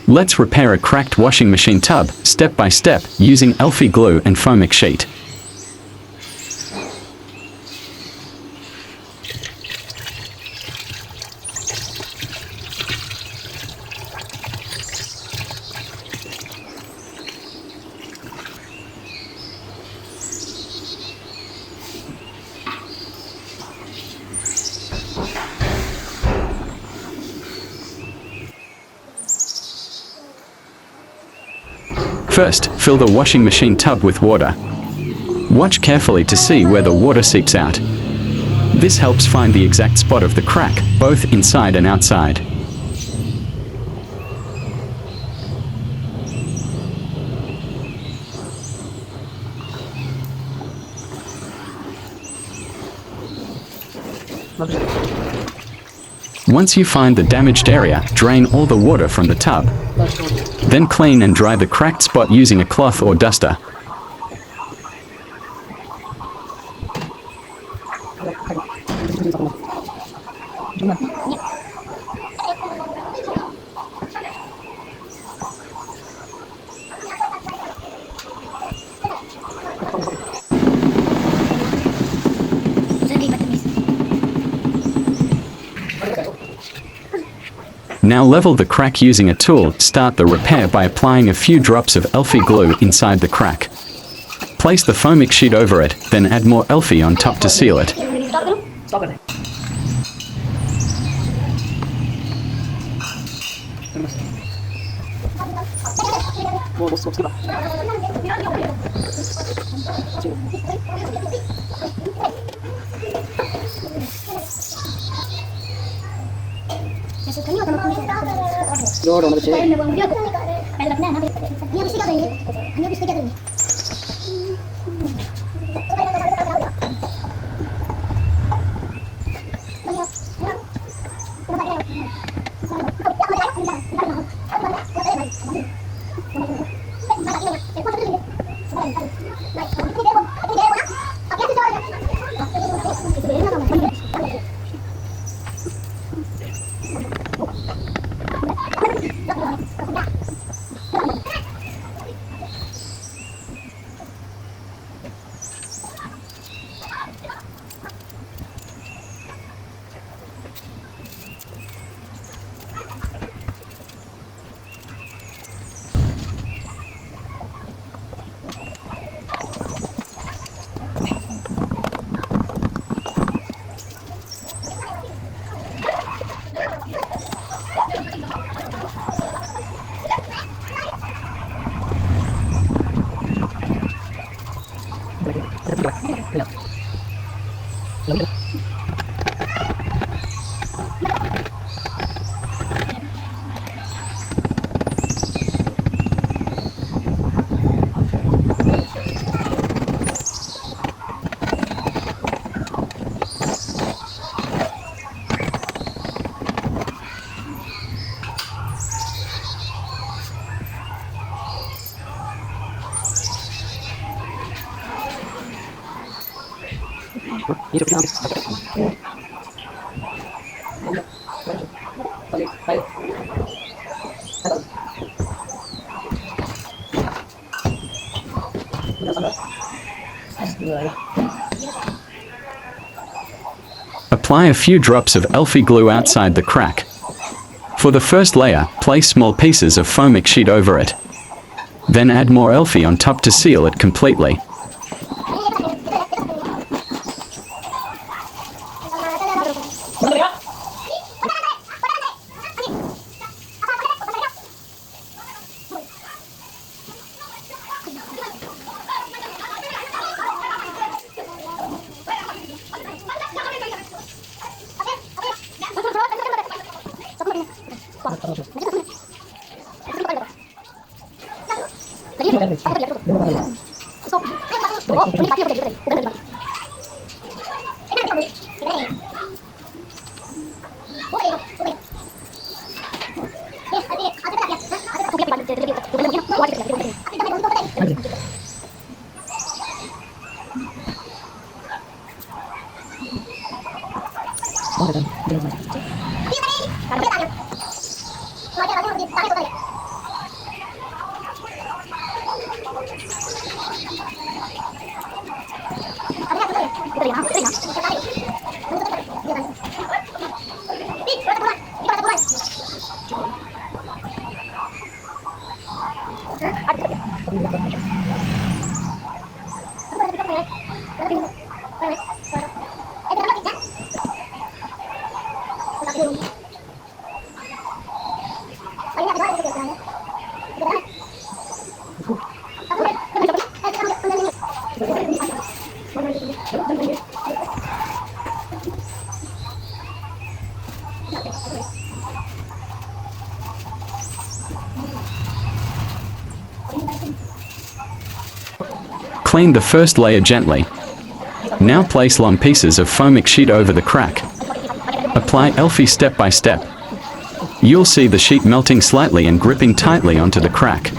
Let's repair a cracked washing machine tub, step by step, using Elfi glue and foamic sheet. First, fill the washing machine tub with water. Watch carefully to see where the water seeps out. This helps find the exact spot of the crack, both inside and outside. Once you find the damaged area, drain all the water from the tub. Then clean and dry the cracked spot using a cloth or duster. Now level the crack using a tool. Start the repair by applying a few drops of Elfi glue inside the crack. Place the foamic sheet over it, then add more Elfi on top to seal it. Apply a few drops of Elfi glue outside the crack. For the first layer, place small pieces of foamic sheet over it. Then add more Elfi on top to seal it completely. Clean the first layer gently. Now place long pieces of foamic sheet over the crack. Apply Elfi step by step. You'll see the sheet melting slightly and gripping tightly onto the crack.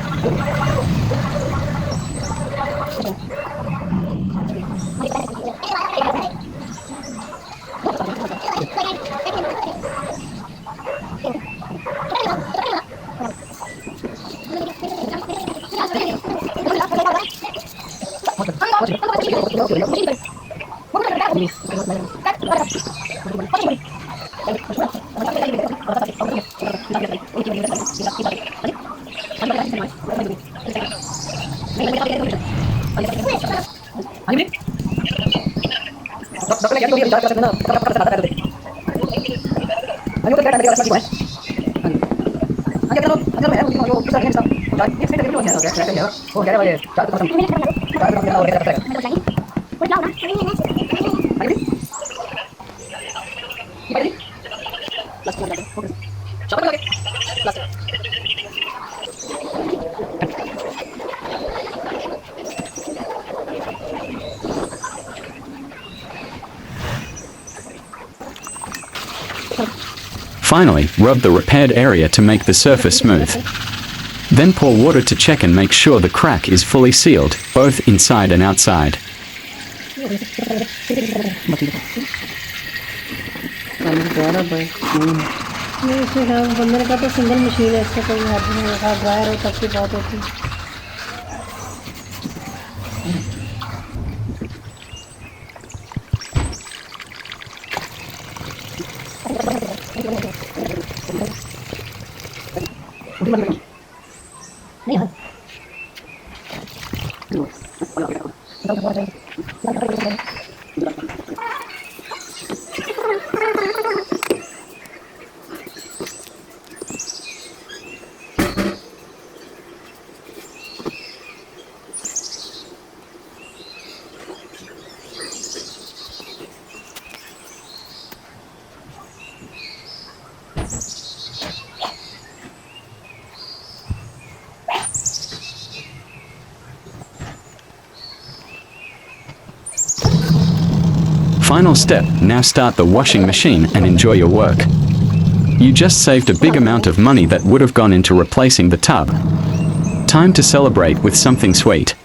Finally, rub the repaired area to make the surface smooth. Then pour water to check and make sure the crack is fully sealed, both inside and outside. Final step, now start the washing machine and enjoy your work. You just saved a big amount of money that would have gone into replacing the tub. Time to celebrate with something sweet.